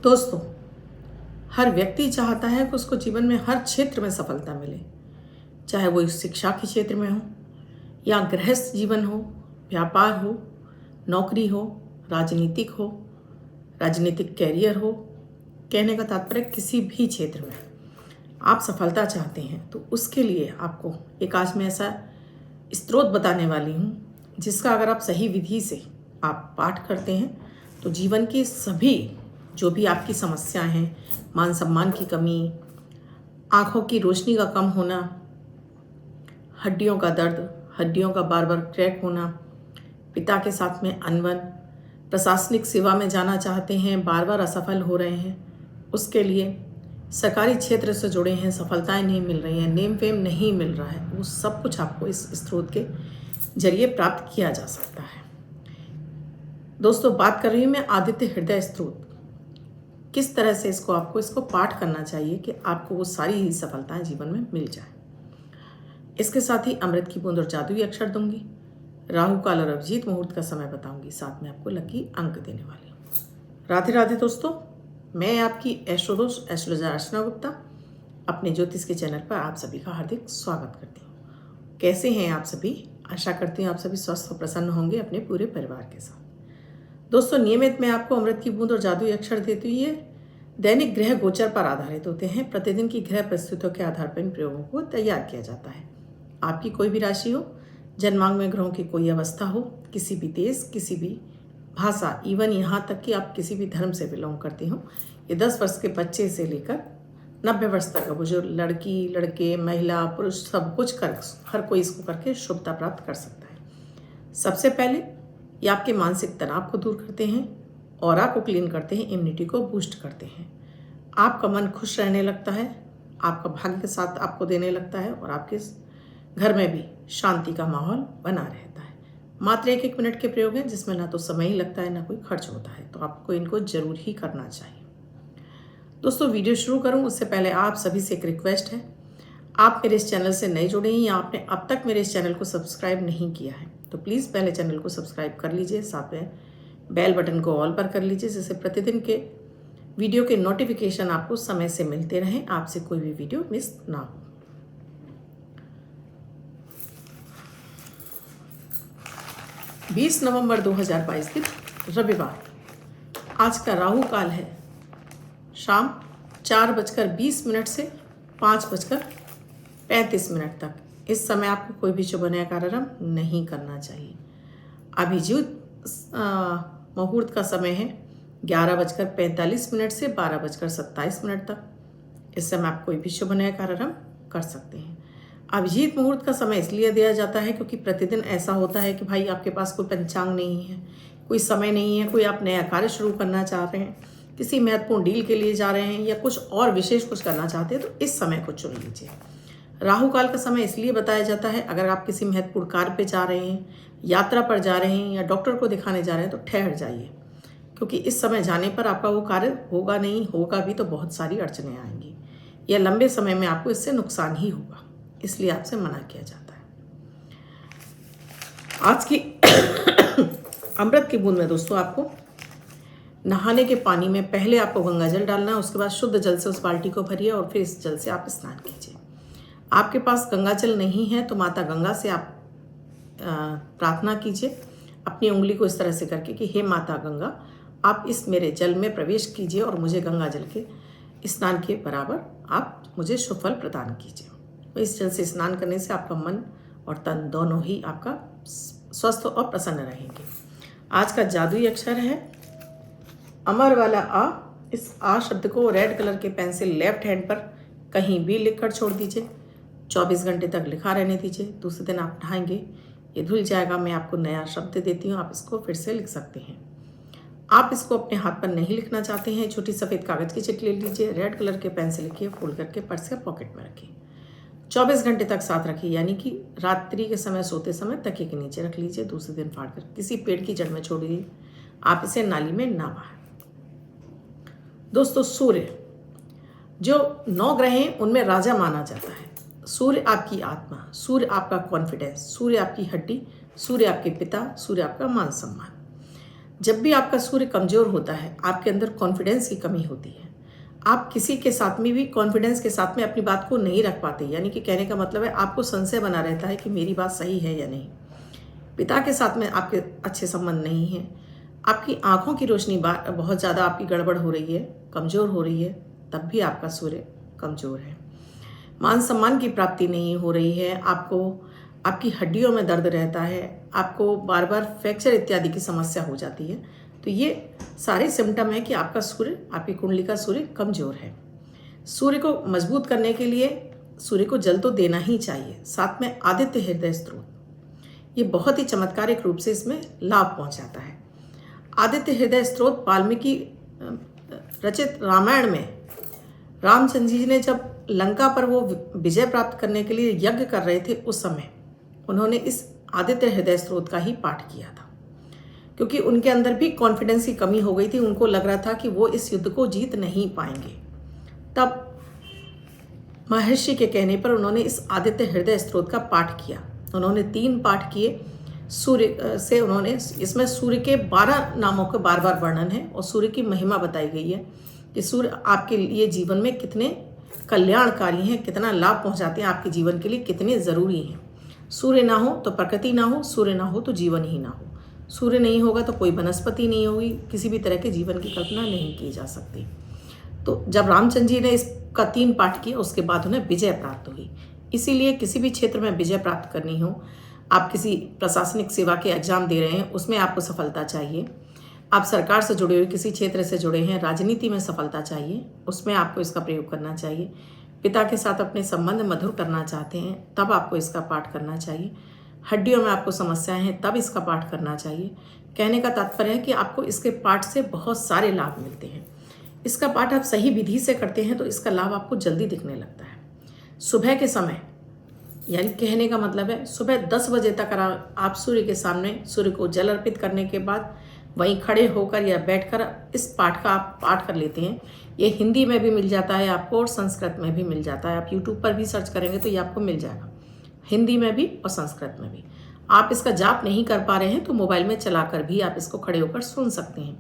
दोस्तों, हर व्यक्ति चाहता है कि उसको जीवन में हर क्षेत्र में सफलता मिले, चाहे वो शिक्षा के क्षेत्र में हो या गृहस्थ जीवन हो, व्यापार हो, नौकरी हो, राजनीतिक कैरियर हो। कहने का तात्पर्य किसी भी क्षेत्र में आप सफलता चाहते हैं तो उसके लिए आपको एक आज मैं ऐसा स्रोत बताने वाली हूँ जिसका अगर आप सही विधि से आप पाठ करते हैं तो जीवन की सभी जो भी आपकी समस्याएं हैं, मान सम्मान की कमी, आँखों की रोशनी का कम होना, हड्डियों का दर्द, हड्डियों का बार बार क्रैक होना, पिता के साथ में अनबन, प्रशासनिक सेवा में जाना चाहते हैं, बार बार असफल हो रहे हैं, उसके लिए सरकारी क्षेत्र से जुड़े हैं, सफलताएं नहीं मिल रही हैं, नेम फेम नहीं मिल रहा है, वो सब कुछ आपको इस स्रोत के जरिए प्राप्त किया जा सकता है। दोस्तों, बात कर रही हूँ मैं आदित्य हृदय स्रोत। किस तरह से इसको पाठ करना चाहिए कि आपको वो सारी ही सफलताएं जीवन में मिल जाए। इसके साथ ही अमृत की बूंद और जादुई अक्षर दूंगी, राहु काल और अभिजीत मुहूर्त का समय बताऊंगी, साथ में आपको लकी अंक देने वाली हूँ। राधे राधे दोस्तों, मैं आपकी एस्ट्रोडोस एस्ट्रोलॉजर अर्चना गुप्ता अपने ज्योतिष के चैनल पर आप सभी का हार्दिक स्वागत करती हूँ। कैसे हैं आप सभी? आशा करती हूँ आप सभी स्वस्थ और प्रसन्न होंगे अपने पूरे परिवार के साथ। दोस्तों, नियमित मैं आपको अमृत की बूंद और जादुई अक्षर देती हुई है। दैनिक ग्रह गोचर पर आधारित होते हैं। प्रतिदिन की ग्रह परिस्थितियों के आधार पर इन प्रयोगों को तैयार किया जाता है। आपकी कोई भी राशि हो, जन्मांग में ग्रहों की कोई अवस्था हो, किसी भी देश, किसी भी भाषा, इवन यहाँ तक कि आप किसी भी धर्म से बिलोंग करते हो, ये 10 वर्ष के बच्चे से लेकर 90 वर्ष तक का बुजुर्ग, लड़की, लड़के, महिला, पुरुष, सब कुछ कर हर कोई इसको करके शुभता प्राप्त कर सकता है। सबसे पहले ये आपके मानसिक तनाव को दूर करते हैं, ऑरा को क्लीन करते हैं, इम्यूनिटी को बूस्ट करते हैं, आपका मन खुश रहने लगता है, आपका भाग्य के साथ आपको देने लगता है और आपके घर में भी शांति का माहौल बना रहता है। मात्र 1-1 मिनट के प्रयोग हैं जिसमें ना तो समय ही लगता है ना कोई खर्च होता है, तो आपको इनको जरूर ही करना चाहिए। दोस्तों, वीडियो शुरू करूं उससे पहले आप सभी से एक रिक्वेस्ट है, आप मेरे इस चैनल से नए जुड़े हैं या आपने अब तक मेरे इस चैनल को सब्सक्राइब नहीं किया है तो प्लीज़ पहले चैनल को सब्सक्राइब कर लीजिए, साथ में बेल बटन को ऑल पर कर लीजिए जिससे प्रतिदिन के वीडियो के नोटिफिकेशन आपको समय से मिलते रहें, आपसे कोई भी वीडियो मिस ना हो। बीस नवंबर 2022 दिन रविवार। आज का राहु काल है शाम 4:20 से 5:35 तक। इस समय आपको कोई भी शुभ नया कार्यक्रम नहीं करना चाहिए। अभिजीत मुहूर्त का समय है 11:45 से 12:27 तक। इस समय आप कोई भी शुभ नया कार्यक्रम कर सकते हैं। अभिजीत मुहूर्त का समय इसलिए दिया जाता है क्योंकि प्रतिदिन ऐसा होता है कि भाई आपके पास कोई पंचांग नहीं है, कोई समय नहीं है, कोई आप नया कार्य शुरू करना चाह रहे हैं, किसी महत्वपूर्ण डील के लिए जा रहे हैं या कुछ और विशेष कुछ करना चाहते हैं तो इस समय को चुन लीजिए। राहु काल का समय इसलिए बताया जाता है अगर आप किसी महत्वपूर्ण कार्य पे जा रहे हैं, यात्रा पर जा रहे हैं या डॉक्टर को दिखाने जा रहे हैं तो ठहर जाइए, क्योंकि इस समय जाने पर आपका वो कार्य होगा नहीं, होगा भी तो बहुत सारी अड़चनें आएंगी या लंबे समय में आपको इससे नुकसान ही होगा, इसलिए आपसे मना किया जाता है। आज की अमृत की बूंद में दोस्तों आपको नहाने के पानी में पहले आपको गंगा जल डालना है, उसके बाद शुद्ध जल से उस बाल्टी को भरिए और फिर इस जल से आप स्नान कीजिए। आपके पास गंगा जल नहीं है तो माता गंगा से आप प्रार्थना कीजिए अपनी उंगली को इस तरह से करके कि हे माता गंगा, आप इस मेरे जल में प्रवेश कीजिए और मुझे गंगा जल के स्नान के बराबर आप मुझे शुभ फल प्रदान कीजिए। तो इस जल से स्नान करने से आपका मन और तन दोनों ही आपका स्वस्थ और प्रसन्न रहेंगे। आज का जादुई अक्षर है अमर वाला आ। इस आ शब्द को रेड कलर के पेन से लेफ्ट हैंड पर कहीं भी लिखकर छोड़ दीजिए, 24 घंटे तक लिखा रहने दीजिए। दूसरे दिन आप नहाएंगे, ये धुल जाएगा। मैं आपको नया शब्द देती हूँ, आप इसको फिर से लिख सकते हैं। आप इसको अपने हाथ पर नहीं लिखना चाहते हैं, छोटी सफ़ेद कागज़ की चिट ले लीजिए, रेड कलर के पेन से लिखिए, फोल्ड करके पर्स या पॉकेट में रखिए। 24 घंटे तक साथ रखिए, यानी कि रात्रि के समय सोते समय तकिए के नीचे रख लीजिए। दूसरे दिन फाड़ कर किसी पेड़ की जड़ में छोड़ दीजिए, आप इसे नाली में ना बहाएं। दोस्तों, सूर्य जो 9 ग्रह हैं उनमें राजा माना जाता है। सूर्य आपकी आत्मा, सूर्य आपका कॉन्फिडेंस, सूर्य आपकी हड्डी, सूर्य आपके पिता, सूर्य आपका मान सम्मान। जब भी आपका सूर्य कमज़ोर होता है, आपके अंदर कॉन्फिडेंस की कमी होती है। आप किसी के साथ में भी कॉन्फिडेंस के साथ में अपनी बात को नहीं रख पाते, यानी कि कहने का मतलब है आपको संशय बना रहता है कि मेरी बात सही है या नहीं। पिता के साथ में आपके अच्छे संबंध नहीं हैं। आपकी आंखों की रोशनी बहुत ज़्यादा आपकी गड़बड़ हो रही है, कमज़ोर हो रही है, तब भी आपका सूर्य कमज़ोर है। मान सम्मान की प्राप्ति नहीं हो रही है, आपकी हड्डियों में दर्द रहता है, आपको बार बार फ्रैक्चर इत्यादि की समस्या हो जाती है। तो ये सारे सिम्टम है कि आपका सूर्य, आपकी कुंडली का सूर्य कमज़ोर है। सूर्य को मजबूत करने के लिए सूर्य को जल तो देना ही चाहिए, साथ में आदित्य हृदय स्त्रोत, ये बहुत ही चमत्कारिक रूप से इसमें लाभ पहुंचाता है। आदित्य हृदय स्त्रोत वाल्मीकि रचित रामायण में रामचंद्र जी ने जब लंका पर वो विजय प्राप्त करने के लिए यज्ञ कर रहे थे, उस समय उन्होंने इस आदित्य हृदय स्त्रोत का ही पाठ किया था, क्योंकि उनके अंदर भी कॉन्फिडेंस की कमी हो गई थी। उनको लग रहा था कि वो इस युद्ध को जीत नहीं पाएंगे। तब महर्षि के कहने पर उन्होंने इस आदित्य हृदय स्त्रोत का पाठ किया। उन्होंने 3 पाठ किए। सूर्य से उन्होंने, इसमें सूर्य के 12 नामों का बार बार वर्णन है और सूर्य की महिमा बताई गई है कि सूर्य आपके लिए जीवन में कितने कल्याणकारी हैं, कितना लाभ पहुंचाते हैं, आपके जीवन के लिए कितने ज़रूरी हैं। सूर्य ना हो तो प्रकृति ना हो, सूर्य ना हो तो जीवन ही ना हो। सूर्य नहीं होगा तो कोई वनस्पति नहीं होगी, किसी भी तरह के जीवन की कल्पना नहीं की जा सकती। तो जब रामचंद्र जी ने इसका 3 पाठ किया, उसके बाद उन्हें विजय प्राप्त हुई। इसीलिए किसी भी क्षेत्र में विजय प्राप्त करनी हो, आप किसी प्रशासनिक सेवा के एग्जाम दे रहे हैं, उसमें आपको सफलता चाहिए। आप सरकार से जुड़े हुए किसी क्षेत्र से जुड़े हैं, राजनीति में सफलता चाहिए, उसमें आपको इसका प्रयोग करना चाहिए। पिता के साथ अपने संबंध मधुर करना चाहते हैं, तब आपको इसका पाठ करना चाहिए। हड्डियों में आपको समस्याएं हैं, तब इसका पाठ करना चाहिए। कहने का तात्पर्य है कि आपको इसके पाठ से बहुत सारे लाभ मिलते हैं। इसका पाठ आप सही विधि से करते हैं तो इसका लाभ आपको जल्दी दिखने लगता है। सुबह के समय, यानी कहने का मतलब है सुबह 10 बजे तक आप सूर्य के सामने सूर्य को जल अर्पित करने के बाद वहीं खड़े होकर या बैठकर इस पाठ का आप पाठ कर लेते हैं। ये हिंदी में भी मिल जाता है आपको और संस्कृत में भी मिल जाता है। आप यूट्यूब पर भी सर्च करेंगे तो ये आपको मिल जाएगा, हिंदी में भी और संस्कृत में भी। आप इसका जाप नहीं कर पा रहे हैं तो मोबाइल में चलाकर भी आप इसको खड़े होकर सुन सकते हैं।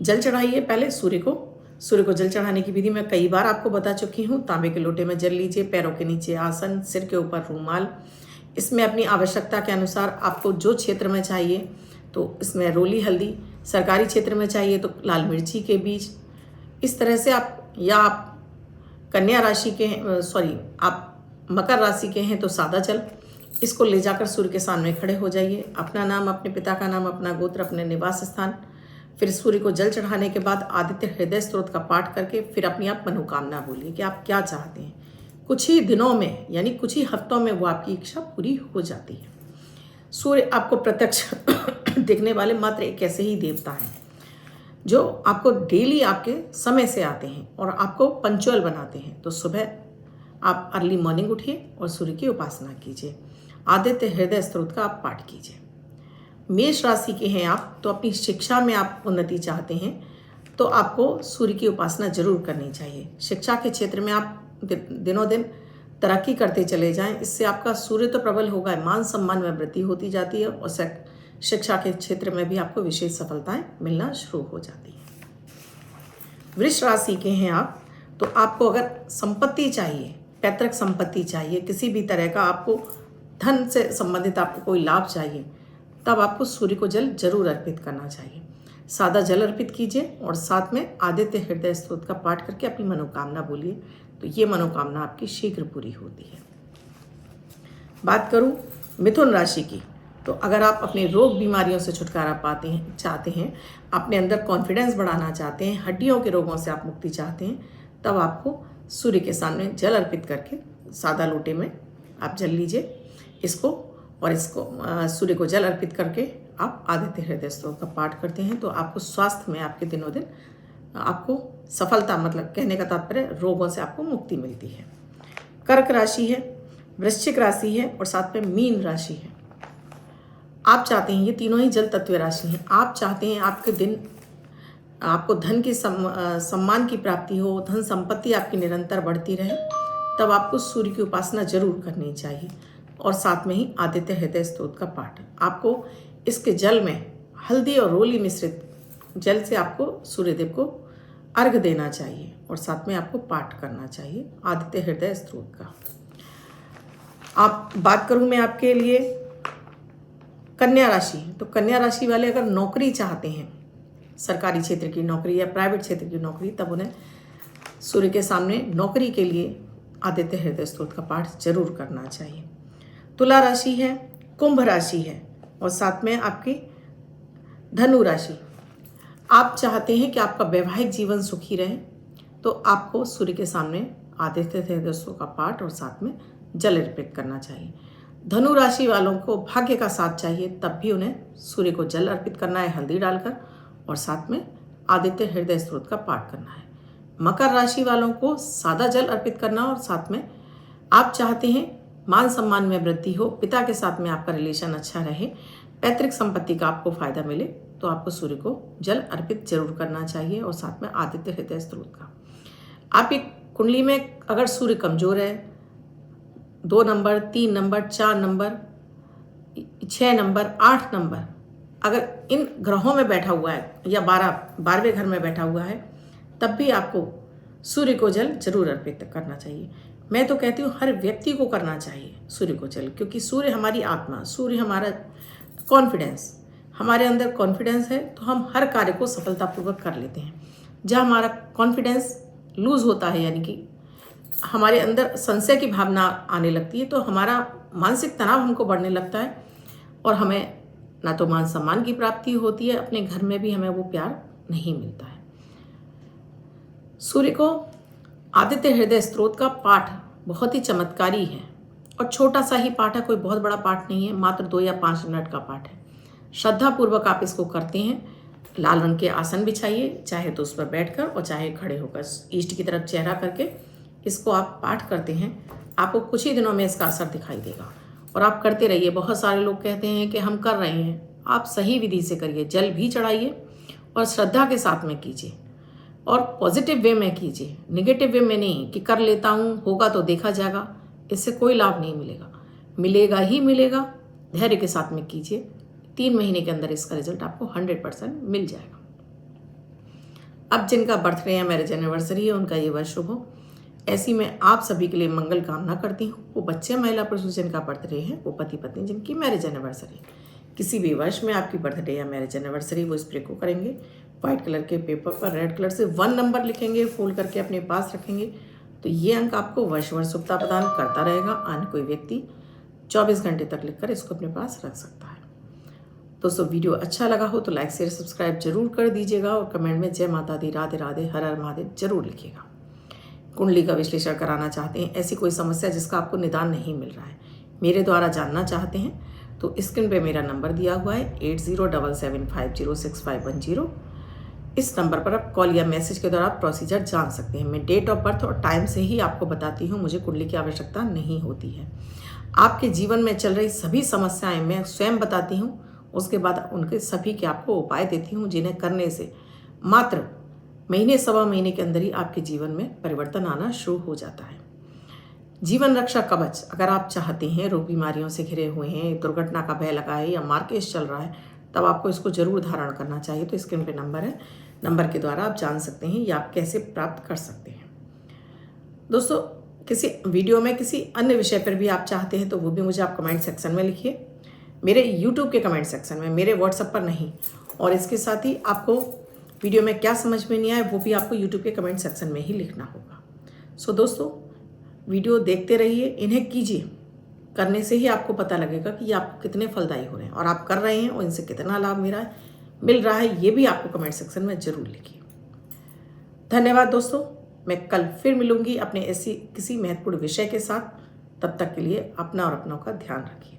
जल चढ़ाइए पहले सूर्य को जल चढ़ाने की विधि मैं कई बार आपको बता चुकी हूँ। तांबे के लोटे में जल लीजिए, पैरों के नीचे आसन, सिर के ऊपर रूमाल। इसमें अपनी आवश्यकता के अनुसार आपको जो क्षेत्र में चाहिए तो इसमें रोली हल्दी, सरकारी क्षेत्र में चाहिए तो लाल मिर्ची के बीज। इस तरह से आप कन्या राशि के हैं, आप मकर राशि के हैं तो सादा जल, इसको ले जाकर सूर्य के सामने खड़े हो जाइए। अपना नाम, अपने पिता का नाम, अपना गोत्र, अपने निवास स्थान, फिर सूर्य को जल चढ़ाने के बाद आदित्य हृदय स्त्रोत का पाठ करके फिर अपनी आप मनोकामना बोलिए कि आप क्या चाहते हैं। कुछ ही दिनों में, यानी कुछ ही हफ्तों में वो आपकी इच्छा पूरी हो जाती है। सूर्य आपको प्रत्यक्ष दिखने वाले मात्र एक ऐसे ही देवता हैं जो आपको डेली आपके समय से आते हैं और आपको पंक्चुअल बनाते हैं। तो सुबह आप अर्ली मॉर्निंग उठिए और सूर्य की उपासना कीजिए, आदित्य हृदय स्त्रोत का आप पाठ कीजिए। मेष राशि के हैं आप तो अपनी शिक्षा में आप उन्नति चाहते हैं तो आपको सूर्य की उपासना जरूर करनी चाहिए। शिक्षा के क्षेत्र में आप दिनों दिन तरक्की करते चले जाएं, इससे आपका सूर्य तो प्रबल होगा, मान सम्मान में वृद्धि होती जाती है और शिक्षा के क्षेत्र में भी आपको विशेष सफलताएं मिलना शुरू हो जाती हैं। वृष राशि के हैं आप तो आपको अगर संपत्ति चाहिए, पैतृक संपत्ति चाहिए, किसी भी तरह का आपको धन से संबंधित आपको कोई लाभ चाहिए, तब आपको सूर्य को जल जरूर अर्पित करना चाहिए। सादा जल अर्पित कीजिए और साथ में आदित्य हृदय स्त्रोत का पाठ करके अपनी मनोकामना बोलिए, तो ये मनोकामना आपकी शीघ्र पूरी होती है। बात करूं मिथुन राशि की, तो अगर आप अपने रोग बीमारियों से छुटकारा चाहते हैं, अपने अंदर कॉन्फिडेंस बढ़ाना चाहते हैं, हड्डियों के रोगों से आप मुक्ति चाहते हैं, तब आपको सूर्य के सामने जल अर्पित करके सादा लोटे में आप जल लीजिए इसको सूर्य को जल अर्पित करके आप आदित्य हृदय स्त्रोत का पाठ करते हैं तो आपको स्वास्थ्य में आपके दिनों दिन आपको सफलता, मतलब कहने का तात्पर्य रोगों से आपको मुक्ति मिलती है। कर्क राशि है, वृश्चिक राशि है और साथ में मीन राशि है। आप चाहते हैं, ये तीनों ही जल तत्व राशि हैं, आप चाहते हैं आपके दिन आपको धन की सम्मान की प्राप्ति हो, धन संपत्ति आपकी निरंतर बढ़ती रहे, तब आपको सूर्य की उपासना जरूर करनी चाहिए और साथ में ही आदित्य हृदय स्तोत्र का पाठ। आपको इसके जल में हल्दी और रोली मिश्रित जल से आपको सूर्यदेव को अर्घ देना चाहिए और साथ में आपको पाठ करना चाहिए आदित्य हृदय स्तोत्र का। आप बात करूं मैं आपके लिए कन्या राशि, तो कन्या राशि वाले अगर नौकरी चाहते हैं, सरकारी क्षेत्र की नौकरी या प्राइवेट क्षेत्र की नौकरी, तब उन्हें सूर्य के सामने नौकरी के लिए आदित्य हृदय स्तोत्र का पाठ जरूर करना चाहिए। तुला राशि है, कुंभ राशि है और साथ में आपकी धनु राशि। आप चाहते हैं कि आपका वैवाहिक जीवन सुखी रहे, तो आपको सूर्य के सामने आदित्य हृदय स्तोत्र का पाठ और साथ में जल अर्पित करना चाहिए। धनु राशि वालों को भाग्य का साथ चाहिए, तब भी उन्हें सूर्य को जल अर्पित करना है हल्दी डालकर और साथ में आदित्य हृदय स्तोत्र का पाठ करना है। मकर राशि वालों को सादा जल अर्पित करना और साथ में आप चाहते हैं मान सम्मान में वृद्धि हो, पिता के साथ में आपका रिलेशन अच्छा रहे, पैतृक संपत्ति का आपको फायदा मिले, तो आपको सूर्य को जल अर्पित जरूर करना चाहिए और साथ में आदित्य हृदय स्तोत्र का। आपकी कुंडली में अगर सूर्य कमजोर है, 2 number, 3 number, 4 number, 6 number, 8 number, अगर इन ग्रहों में बैठा हुआ है या 12वें घर में बैठा हुआ है, तब भी आपको सूर्य को जल जरूर अर्पित करना चाहिए। मैं तो कहती हूँ हर व्यक्ति को करना चाहिए सूर्य को जल, क्योंकि सूर्य हमारी आत्मा, सूर्य हमारा कॉन्फिडेंस, हमारे अंदर कॉन्फिडेंस है तो हम हर कार्य को सफलतापूर्वक कर लेते हैं। जहाँ हमारा कॉन्फिडेंस लूज होता है, यानी कि हमारे अंदर संशय की भावना आने लगती है, तो हमारा मानसिक तनाव हमको बढ़ने लगता है और हमें ना तो मान सम्मान की प्राप्ति होती है, अपने घर में भी हमें वो प्यार नहीं मिलता है। सूर्य को आदित्य हृदय स्तोत्र का पाठ बहुत ही चमत्कारी है और छोटा सा ही पाठ है, कोई बहुत बड़ा पाठ नहीं है, मात्र 2 या 5 मिनट का पाठ है। श्रद्धा पूर्वक आप इसको करते हैं। लाल रंग के आसन बिछाइए, चाहे तो उस पर बैठकर और चाहे खड़े होकर ईष्ट की तरफ चेहरा करके इसको आप पाठ करते हैं। आपको कुछ ही दिनों में इसका असर दिखाई देगा और आप करते रहिए। बहुत सारे लोग कहते हैं कि हम कर रहे हैं, आप सही विधि से करिए, जल भी चढ़ाइए और श्रद्धा के साथ में कीजिए और पॉजिटिव वे में कीजिए, निगेटिव वे में नहीं कि कर लेता हूँ, होगा तो देखा जाएगा। इससे कोई लाभ नहीं मिलेगा, मिलेगा ही मिलेगा। धैर्य के साथ में कीजिए, 3 महीने के अंदर इसका रिजल्ट आपको 100% मिल जाएगा। अब जिनका बर्थडे या मैरिज एनिवर्सरी है, उनका ये वर्ष शुभ हो, ऐसी मैं आप सभी के लिए मंगल कामना करती हूँ। वो बच्चे, महिला पुरुष जिनका बर्थडे है, वो पति पत्नी जिनकी मैरिज एनिवर्सरी, किसी भी वर्ष में आपकी बर्थडे या मैरिज एनिवर्सरी, वो स्प्रे को करेंगे। व्हाइट कलर के पेपर पर रेड कलर से 1 नंबर लिखेंगे, फोल्ड करके अपने पास रखेंगे, तो ये अंक आपको वर्ष वर्ष शुभता प्रदान करता रहेगा। अन्य कोई व्यक्ति 24 घंटे तक लिखकर इसको अपने पास रख सकता है। दोस्तों, वीडियो अच्छा लगा हो तो लाइक शेयर सब्सक्राइब जरूर कर दीजिएगा और कमेंट में जय माता दी, राधे राधे, हर हर महादेव जरूर लिखिएगा। कुंडली का विश्लेषण कराना चाहते हैं, ऐसी कोई समस्या जिसका आपको निदान नहीं मिल रहा है, मेरे द्वारा जानना चाहते हैं, तो स्क्रीन पे मेरा नंबर दिया हुआ है 8077506510। इस नंबर पर आप कॉल या मैसेज के द्वारा आप प्रोसीजर जान सकते हैं। मैं डेट ऑफ बर्थ और टाइम से ही आपको बताती हूँ, मुझे कुंडली की आवश्यकता नहीं होती है। आपके जीवन में चल रही सभी समस्याएं मैं स्वयं बताती हूँ, उसके बाद उनके सभी के आपको उपाय देती हूँ, जिन्हें करने से मात्र महीने सवा महीने के अंदर ही आपके जीवन में परिवर्तन आना शुरू हो जाता है। जीवन रक्षा कवच अगर आप चाहते हैं, रोग बीमारियों से घिरे हुए हैं, दुर्घटना का भय लगा है या मार्केस चल रहा है, तब आपको इसको जरूर धारण करना चाहिए। तो स्क्रीन पे नंबर है, नंबर के द्वारा आप जान सकते हैं या आप कैसे प्राप्त कर सकते हैं। दोस्तों, किसी वीडियो में किसी अन्य विषय पर भी आप चाहते हैं तो वो भी मुझे आप कमेंट सेक्शन में लिखिए, मेरे यूट्यूब के कमेंट सेक्शन में, मेरे व्हाट्सएप पर नहीं। और इसके साथ ही आपको वीडियो में क्या समझ में नहीं आए वो भी आपको यूट्यूब के कमेंट सेक्शन में ही लिखना होगा। सो दोस्तों, वीडियो देखते रहिए, इन्हें कीजिए, करने से ही आपको पता लगेगा कि ये आपको कितने फलदायी हो रहे हैं और आप कर रहे हैं और इनसे कितना लाभ मिल रहा है, ये भी आपको कमेंट सेक्शन में जरूर लिखिए। धन्यवाद दोस्तों, मैं कल फिर मिलूंगी अपने ऐसी किसी महत्वपूर्ण विषय के साथ। तब तक के लिए अपना और अपनों का ध्यान रखिए।